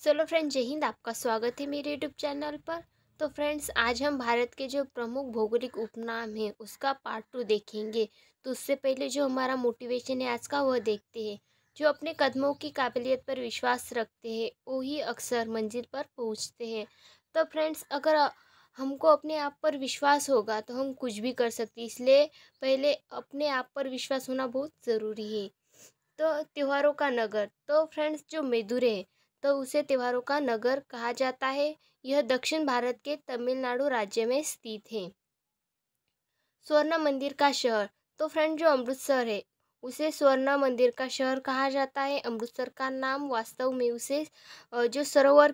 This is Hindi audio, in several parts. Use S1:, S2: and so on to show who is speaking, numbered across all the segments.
S1: चलो फ्रेंड्स, जय हिंद। आपका स्वागत है मेरे यूट्यूब चैनल पर। तो फ्रेंड्स, आज हम भारत के जो प्रमुख भौगोलिक उपनाम हैं उसका पार्ट 2 देखेंगे। तो उससे पहले जो हमारा मोटिवेशन है आज का वह देखते हैं। जो अपने कदमों की काबिलियत पर विश्वास रखते हैं वही अक्सर मंजिल पर पहुंचते हैं। तो फ्रेंड्स, अगर हमको अपने आप पर विश्वास होगा तो हम कुछ भी कर सकते हैं, इसलिए पहले अपने आप पर विश्वास होना बहुत ज़रूरी है। तो त्योहारों का नगर, तो फ्रेंड्स जो मदुरै है तो उसे त्योहारों का नगर कहा जाता है। यह दक्षिण भारत के तमिलनाडु राज्य में स्थित है। स्वर्ण मंदिर का शहर, तो फ्रेंड जो अमृतसर है उसे स्वर्ण मंदिर का शहर कहा जाता है। अमृतसर का नाम वास्तव में उसे जो सरोवर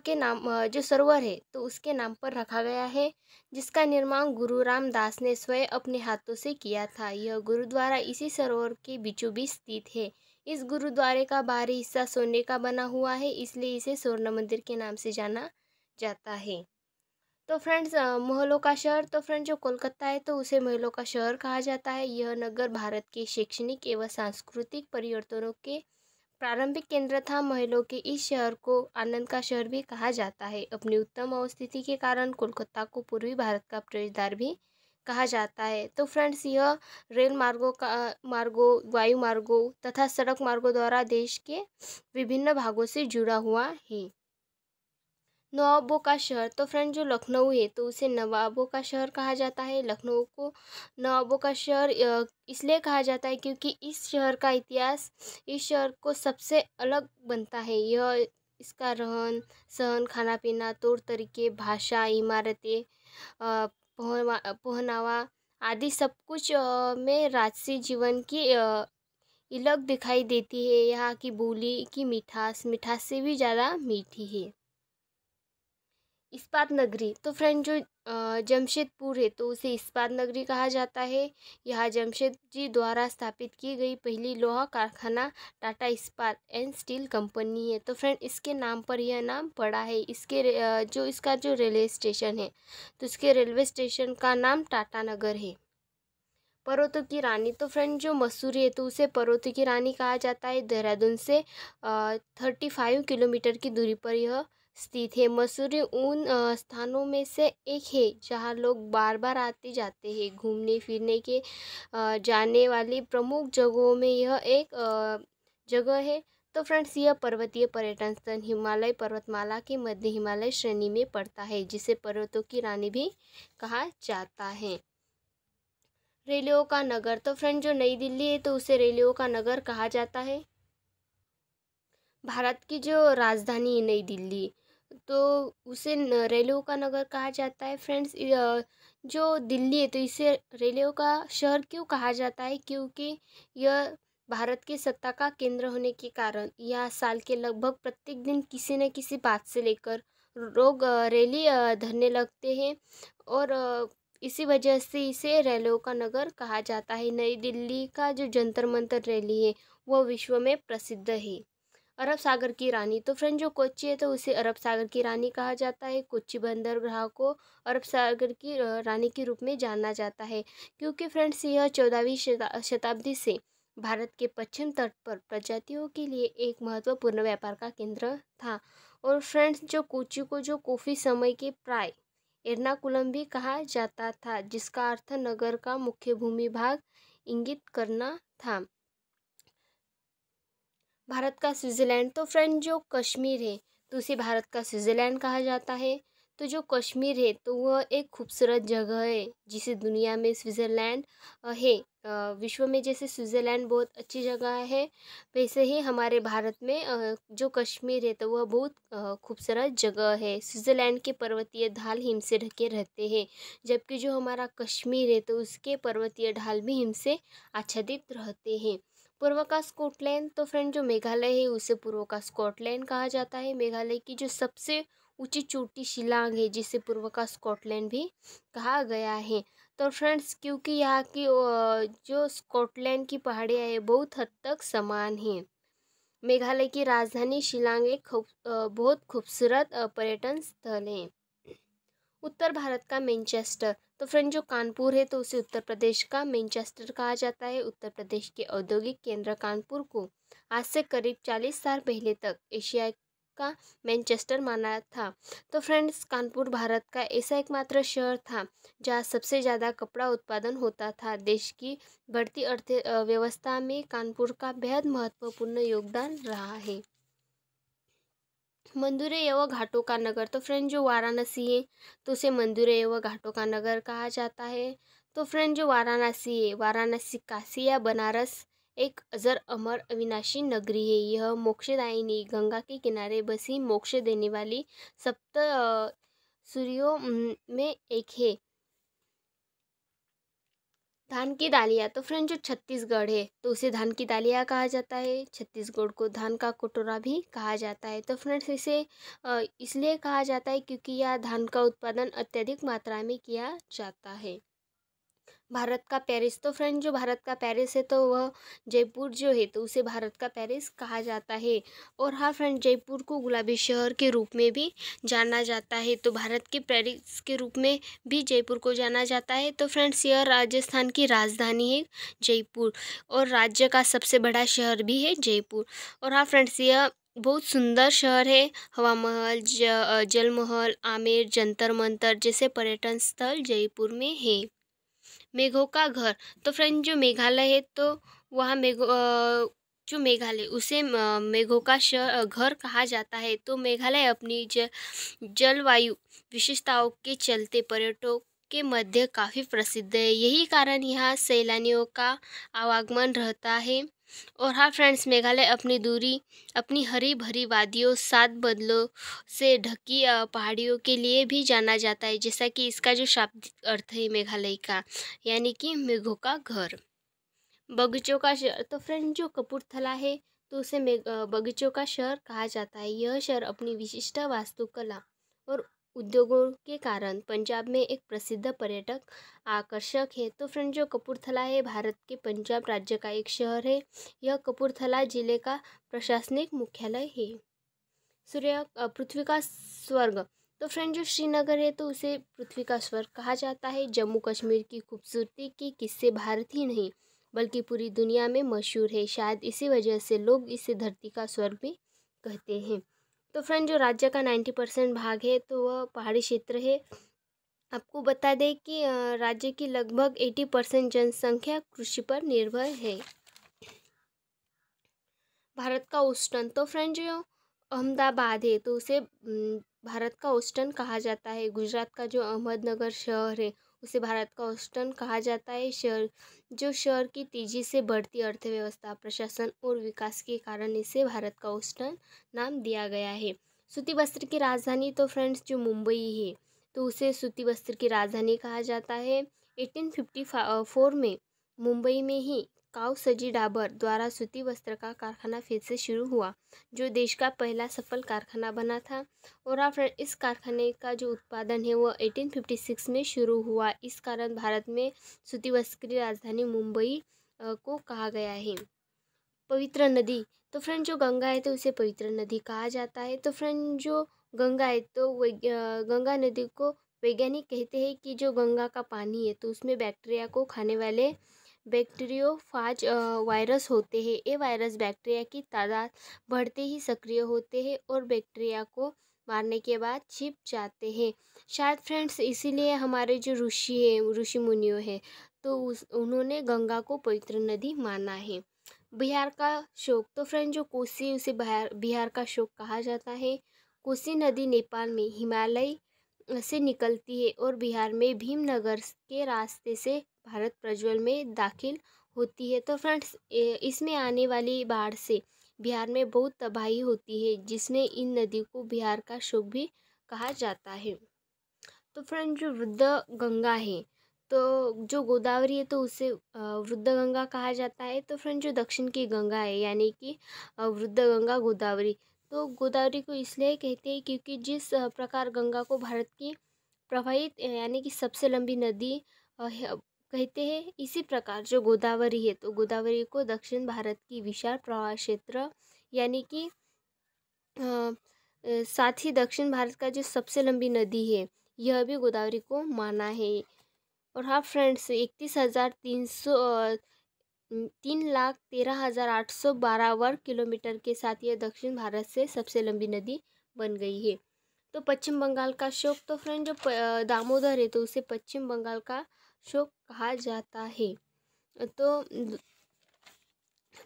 S1: है तो उसके नाम पर रखा गया है, जिसका निर्माण गुरु रामदास ने स्वयं अपने हाथों से किया था। यह गुरुद्वारा इसी सरोवर के बीचों बीच स्थित है। इस गुरुद्वारे का बाहरी हिस्सा सोने का बना हुआ है, इसलिए इसे स्वर्ण मंदिर के नाम से जाना जाता है। तो फ्रेंड्स, महलों का शहर, तो फ्रेंड जो कोलकाता है तो उसे महलों का शहर कहा जाता है। यह नगर भारत के शैक्षणिक एवं सांस्कृतिक परिवर्तनों के प्रारंभिक केंद्र था। महलों के इस शहर को आनंद का शहर भी कहा जाता है। अपनी उत्तम अवस्थिति के कारण कोलकाता को पूर्वी भारत का प्रवेशद्वार भी कहा जाता है। तो फ्रेंड्स, यह रेल मार्गों, वायु मार्गों तथा सड़क मार्गों द्वारा देश के विभिन्न भागों से जुड़ा हुआ है। नवाबों का शहर, तो फ्रेंड जो लखनऊ है तो उसे नवाबों का शहर कहा जाता है। लखनऊ को नवाबों का शहर इसलिए कहा जाता है क्योंकि इस शहर का इतिहास इस शहर को सबसे अलग बनता है। यह इसका रहन सहन, खाना पीना, तौर तरीके, भाषा, इमारतें, पहनावा आदि सब कुछ में राजसी जीवन की झलक दिखाई देती है। यहाँ की बोली की मिठास मिठास से भी ज़्यादा मीठी है। इस्पात नगरी, तो फ्रेंड जो जमशेदपुर है तो उसे इस्पात नगरी कहा जाता है। यहाँ जमशेद जी द्वारा स्थापित की गई पहली लोहा कारखाना टाटा इस्पात एंड स्टील कंपनी है। तो फ्रेंड इसके नाम पर यह नाम पड़ा है। इसका जो रेलवे स्टेशन है तो इसके रेलवे स्टेशन का नाम टाटा नगर है। पर्वतों की रानी, तो फ्रेंड जो मसूरी है तो उसे पर्वतों की रानी कहा जाता है। देहरादून से 35 किलोमीटर की दूरी पर यह स्थित है। मसूरी उन स्थानों में से एक है जहाँ लोग बार बार आते जाते हैं। घूमने फिरने के जाने वाली प्रमुख जगहों में यह एक जगह है। तो फ्रेंड्स, यह पर्वतीय पर्यटन स्थल हिमालय पर्वतमाला के मध्य हिमालय श्रेणी में पड़ता है, जिसे पर्वतों की रानी भी कहा जाता है। रेलवेयों का नगर, तो फ्रेंड जो नई दिल्ली है तो उसे रेलवेयों का नगर कहा जाता है। भारत की जो राजधानी है नई दिल्ली, तो उसे रेलवेयों का नगर कहा जाता है। फ्रेंड्स, जो दिल्ली है तो इसे रेलवेयों का शहर क्यों कहा जाता है, क्योंकि यह भारत की सत्ता का केंद्र होने के कारण यह साल के लगभग प्रत्येक दिन किसी न किसी बात से लेकर लोग रैली धरने लगते हैं, और इसी वजह से इसे रेलवेयों का नगर कहा जाता है। नई दिल्ली का जो जंतर मंतर रैली है वह विश्व में प्रसिद्ध है। अरब सागर की रानी, तो फ्रेंड जो कोच्चि है तो उसे अरब सागर की रानी कहा जाता है। कोच्चि बंदरगाह को अरब सागर की रानी के रूप में जाना जाता है, क्योंकि फ्रेंड्स यह 14वीं शताब्दी से भारत के पश्चिम तट पर प्रजातियों के लिए एक महत्वपूर्ण व्यापार का केंद्र था। और फ्रेंड्स जो कोच्चि को जो कॉफी समय के प्राय एर्नाकुलम भी कहा जाता था, जिसका अर्थ नगर का मुख्य भूमि भाग इंगित करना था। भारत का स्विट्ज़रलैंड, तो फ्रेंड जो कश्मीर है तो उसे भारत का स्विट्ज़रलैंड कहा जाता है। तो जो कश्मीर है तो वह एक खूबसूरत जगह है जिसे दुनिया में स्विट्ज़रलैंड है। विश्व में जैसे स्विट्ज़रलैंड बहुत अच्छी जगह है, वैसे ही हमारे भारत में जो कश्मीर है तो वह बहुत खूबसूरत जगह है। स्विट्ज़रलैंड के पर्वतीय ढाल हिम से ढके रहते हैं, जबकि जो हमारा कश्मीर है तो उसके पर्वतीय ढाल भी हिम से आच्छादित रहते हैं। पूर्व का स्कॉटलैंड, तो फ्रेंड जो मेघालय है उसे पूर्व का स्कॉटलैंड कहा जाता है। मेघालय की जो सबसे ऊंची चोटी शिलांग है जिसे पूर्व का स्कॉटलैंड भी कहा गया है। तो फ्रेंड्स, क्योंकि यहाँ की जो स्कॉटलैंड की पहाड़ियाँ है बहुत हद तक समान हैं। मेघालय की राजधानी शिलांग एक बहुत खूबसूरत पर्यटन स्थल है। उत्तर भारत का मैनचेस्टर, तो फ्रेंड जो कानपुर है तो उसे उत्तर प्रदेश का मैनचेस्टर कहा जाता है। उत्तर प्रदेश के औद्योगिक केंद्र कानपुर को आज से करीब 40 साल पहले तक एशिया का मैनचेस्टर माना था। तो फ्रेंड्स, कानपुर भारत का ऐसा एकमात्र शहर था जहाँ सबसे ज़्यादा कपड़ा उत्पादन होता था। देश की बढ़ती अर्थव्यवस्था में कानपुर का बेहद महत्वपूर्ण योगदान रहा है। मंदिरें एवं घाटों का नगर, तो फ्रेंड जो वाराणसी है तो उसे मंदिरें एवं घाटों का नगर कहा जाता है। तो फ्रेंड जो वाराणसी है, वाराणसी काशी या बनारस एक अजर अमर अविनाशी नगरी है। यह मोक्षदायिनी गंगा के किनारे बसी मोक्ष देने वाली सप्त सूर्यों में एक है। धान की दालिया, तो फ्रेंड जो छत्तीसगढ़ है तो उसे धान की दालिया कहा जाता है। छत्तीसगढ़ को धान का कटोरा भी कहा जाता है। तो फ्रेंड्स, इसे इसलिए कहा जाता है क्योंकि यह धान का उत्पादन अत्यधिक मात्रा में किया जाता है। भारत का पेरिस, तो फ्रेंड जो भारत का पेरिस है तो वह जयपुर जो है तो उसे भारत का पेरिस कहा जाता है। और हाँ फ्रेंड, जयपुर को गुलाबी शहर के रूप में भी जाना जाता है। तो भारत के पेरिस के रूप में भी जयपुर को जाना जाता है। तो फ्रेंड्स, यह राजस्थान की राजधानी है जयपुर, और राज्य का सबसे बड़ा शहर भी है जयपुर। और हाँ फ्रेंड्स, यह बहुत सुंदर शहर है। हवा महल, जल महल, आमेर, जंतर मंतर जैसे पर्यटन स्थल जयपुर में है। मेघों का घर, तो फ्रेंड जो मेघालय है तो वहाँ जो मेघालय उसे मेघों का घर कहा जाता है। तो मेघालय अपनी जलवायु विशेषताओं के चलते पर्यटकों के मध्य काफ़ी प्रसिद्ध है। यही कारण यहाँ सैलानियों का आवागमन रहता है। और हाँ फ्रेंड्स, मेघालय अपनी हरी भरी वादियों, 7 बदलों से ढकी पहाड़ियों के लिए भी जाना जाता है, जैसा कि इसका जो शाब्दिक अर्थ है मेघालय का, यानी कि मेघों का घर। बगीचों का शहर, तो फ्रेंड जो कपूरथला है तो उसे बगीचों का शहर कहा जाता है। यह शहर अपनी विशिष्ट वास्तुकला और उद्योगों के कारण पंजाब में एक प्रसिद्ध पर्यटक आकर्षक है। तो फ्रेंड जो कपूरथला है भारत के पंजाब राज्य का एक शहर है। यह कपूरथला जिले का प्रशासनिक मुख्यालय है। पृथ्वी का स्वर्ग, तो फ्रेंड जो श्रीनगर है तो उसे पृथ्वी का स्वर्ग कहा जाता है। जम्मू कश्मीर की खूबसूरती के किस्से भारत ही नहीं बल्कि पूरी दुनिया में मशहूर है। शायद इसी वजह से लोग इसे धरती का स्वर्ग भी कहते हैं। तो फ्रेंड जो राज्य का 90% भाग है तो वह पहाड़ी क्षेत्र है। आपको बता दें कि राज्य की लगभग 80% जनसंख्या कृषि पर निर्भर है। भारत का ओस्टन, तो फ्रेंड जो अहमदाबाद है तो उसे भारत का ओस्टन कहा जाता है। गुजरात का जो अहमदनगर शहर है उसे भारत का ओस्टन कहा जाता है। शहर की तेजी से बढ़ती अर्थव्यवस्था, प्रशासन और विकास के कारण इसे भारत का ओस्टन नाम दिया गया है। सूती वस्त्र की राजधानी, तो फ्रेंड्स जो मुंबई है तो उसे सूती वस्त्र की राजधानी कहा जाता है। 1854 में मुंबई में ही काउ सजी डाबर द्वारा सूती वस्त्र का कारखाना फिर से शुरू हुआ, जो देश का पहला सफल कारखाना बना था। और फ्रेंड, इस कारखाने का जो उत्पादन है वो 1856 में शुरू हुआ। इस कारण भारत में सूती वस्त्र की राजधानी मुंबई को कहा गया है। पवित्र नदी, तो फ्रेंड जो गंगा है तो उसे पवित्र नदी कहा जाता है। तो फ्रेंड जो गंगा है तो गंगा नदी को वैज्ञानिक कहते हैं कि जो गंगा का पानी है तो उसमें बैक्टीरिया को खाने वाले बैक्टीरियोफाज वायरस होते हैं। ये वायरस बैक्टीरिया की तादाद बढ़ते ही सक्रिय होते हैं और बैक्टीरिया को मारने के बाद छिप जाते हैं। शायद फ्रेंड्स इसीलिए हमारे जो ऋषि मुनियों हैं तो उन्होंने गंगा को पवित्र नदी माना है। बिहार का शोक, तो फ्रेंड जो कोसी उसे बिहार का शोक कहा जाता है। कोसी नदी नेपाल में हिमालय से निकलती है और बिहार में भीमनगर के रास्ते से भारत प्रज्वल में दाखिल होती है। तो फ्रेंड्स इसमें आने वाली बाढ़ से बिहार में बहुत तबाही होती है, जिसमें इन नदी को बिहार का शोक भी कहा जाता है। तो फ्रेंड जो वृद्ध गंगा है तो जो गोदावरी है तो उसे वृद्ध गंगा कहा जाता है। तो फ्रेंड जो दक्षिण की गंगा है यानी कि वृद्ध गंगा गोदावरी, तो गोदावरी को इसलिए कहते हैं क्योंकि जिस प्रकार गंगा को भारत की प्रवाहित यानी कि सबसे लंबी नदी कहते हैं, इसी प्रकार जो गोदावरी है तो गोदावरी को दक्षिण भारत की विशाल प्रवाह क्षेत्र यानी कि साथ ही दक्षिण भारत का जो सबसे लंबी नदी है यह भी गोदावरी को माना है। और हाँ फ्रेंड्स, 31,300 3,13,812 वर्ग किलोमीटर के साथ यह दक्षिण भारत से सबसे लंबी नदी बन गई है। तो पश्चिम बंगाल का शोक, तो फ्रेंड जो दामोदर है तो उसे पश्चिम बंगाल का शोक कहा जाता है।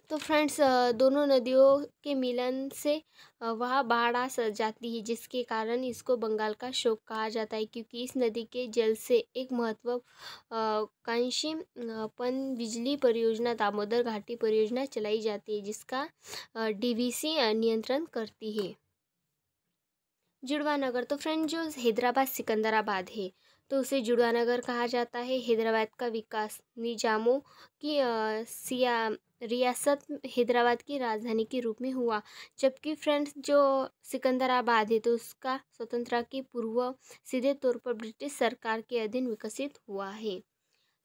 S1: तो फ्रेंड्स दोनों नदियों के मिलन से वह बाढ़ आ जाती है, जिसके कारण इसको बंगाल का शोक कहा जाता है, क्योंकि इस नदी के जल से एक महत्वाकांक्षी पन बिजली परियोजना दामोदर घाटी परियोजना चलाई जाती है, जिसका डीवीसी नियंत्रण करती है। जुड़वा नगर, तो फ्रेंड जो हैदराबाद सिकंदराबाद है तो उसे जुड़वा नगर कहा जाता है। हैदराबाद का विकास निजामों की रियासत हैदराबाद की राजधानी के रूप में हुआ, जबकि फ्रेंड्स जो सिकंदराबाद है तो उसका स्वतंत्रता की पूर्व सीधे तौर पर ब्रिटिश सरकार के अधीन विकसित हुआ है।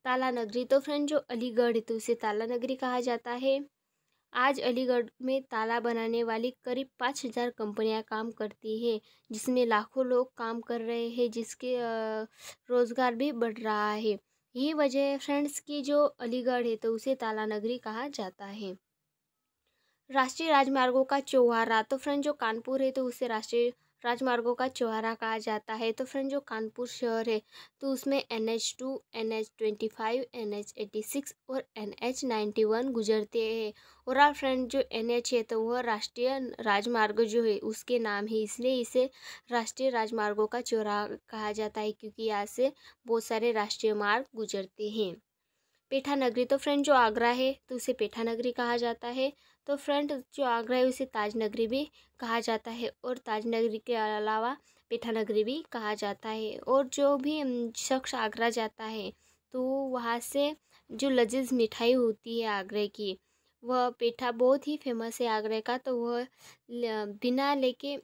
S1: ताला नगरी, तो फ्रेंड जो अलीगढ़ है तो उसे ताला नगरी कहा जाता है। आज अलीगढ़ में ताला बनाने वाली करीब 5,000 कंपनियां काम करती हैं, जिसमें लाखों लोग काम कर रहे हैं, जिसके रोज़गार भी बढ़ रहा है। यही वजह है फ्रेंड्स की जो अलीगढ़ है तो उसे ताला नगरी कहा जाता है। राष्ट्रीय राजमार्गों का चौराहा, तो फ्रेंड जो कानपुर है तो उसे राष्ट्रीय राजमार्गों का चौराहा कहा जाता है। तो फ्रेंड जो कानपुर शहर है तो उसमें NH2, NH25, NH86 और NH91 गुजरते हैं। और आप फ्रेंड जो NH है तो वह राष्ट्रीय राजमार्ग जो है उसके नाम है, इसलिए इसे राष्ट्रीय राजमार्गों का चौराहा कहा जाता है, क्योंकि यहाँ से बहुत सारे राष्ट्रीय मार्ग गुजरते हैं। पेठा नगरी, तो फ्रेंड जो आगरा है तो उसे पेठा नगरी कहा जाता है। तो फ्रेंड जो आगरा है उसे ताज नगरी भी कहा जाता है, और ताज नगरी के अलावा पेठा नगरी भी कहा जाता है। और जो भी शख्स आगरा जाता है तो वहाँ से जो लजीज मिठाई होती है आगरे की, वह पेठा बहुत ही फेमस है आगरे का, तो वह बिना लेके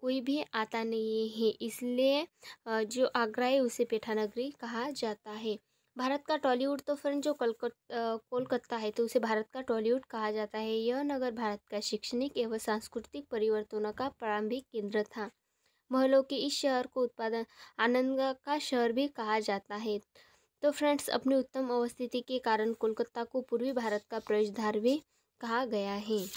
S1: कोई भी आता नहीं है, इसलिए जो आगरा है उसे पेठा नगरी कहा जाता है। भारत का टॉलीवुड, तो फ्रेंड जो कोलकाता है तो उसे भारत का टॉलीवुड कहा जाता है। यह नगर भारत का शैक्षणिक एवं सांस्कृतिक परिवर्तनों का प्रारंभिक केंद्र था। महलों के इस शहर को उत्पादन आनंद का शहर भी कहा जाता है। तो फ्रेंड्स अपनी उत्तम अवस्थिति के कारण कोलकाता को पूर्वी भारत का प्रवेश द्वार भी कहा गया है।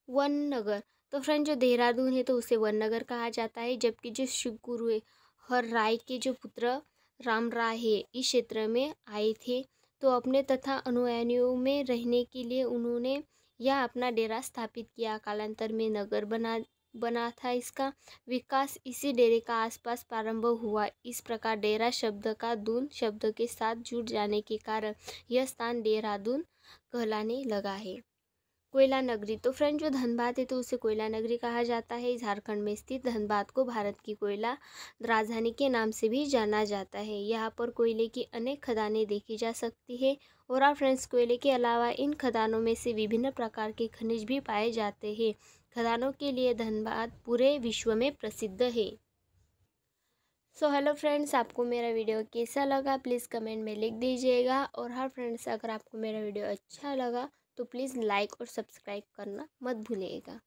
S1: वन नगर, तो फ्रेंड जो देहरादून है तो उसे वन नगर कहा जाता है, जबकि जो शिव गुरु है हर राय के जो पुत्र राम राय है इस क्षेत्र में आए थे, तो अपने तथा अनुयायियों में रहने के लिए उन्होंने यह अपना डेरा स्थापित किया। कालांतर में नगर बना था। इसका विकास इसी डेरे का आसपास प्रारंभ हुआ। इस प्रकार डेरा शब्द का दून शब्द के साथ जुड़ जाने के कारण यह स्थान देहरादून कहलाने लगा है। कोयला नगरी, तो फ्रेंड जो धनबाद है तो उसे कोयला नगरी कहा जाता है। झारखंड में स्थित धनबाद को भारत की कोयला राजधानी के नाम से भी जाना जाता है। यहाँ पर कोयले की अनेक खदानें देखी जा सकती है। और आप फ्रेंड्स कोयले के अलावा इन खदानों में से विभिन्न प्रकार के खनिज भी पाए जाते हैं। खदानों के लिए धनबाद पूरे विश्व में प्रसिद्ध है। सो हेलो फ्रेंड्स, आपको मेरा वीडियो कैसा लगा प्लीज़ कमेंट में लिख दीजिएगा। और हाँ फ्रेंड्स, अगर आपको मेरा वीडियो अच्छा लगा तो प्लीज़ लाइक और सब्सक्राइब करना मत भूलिएगा।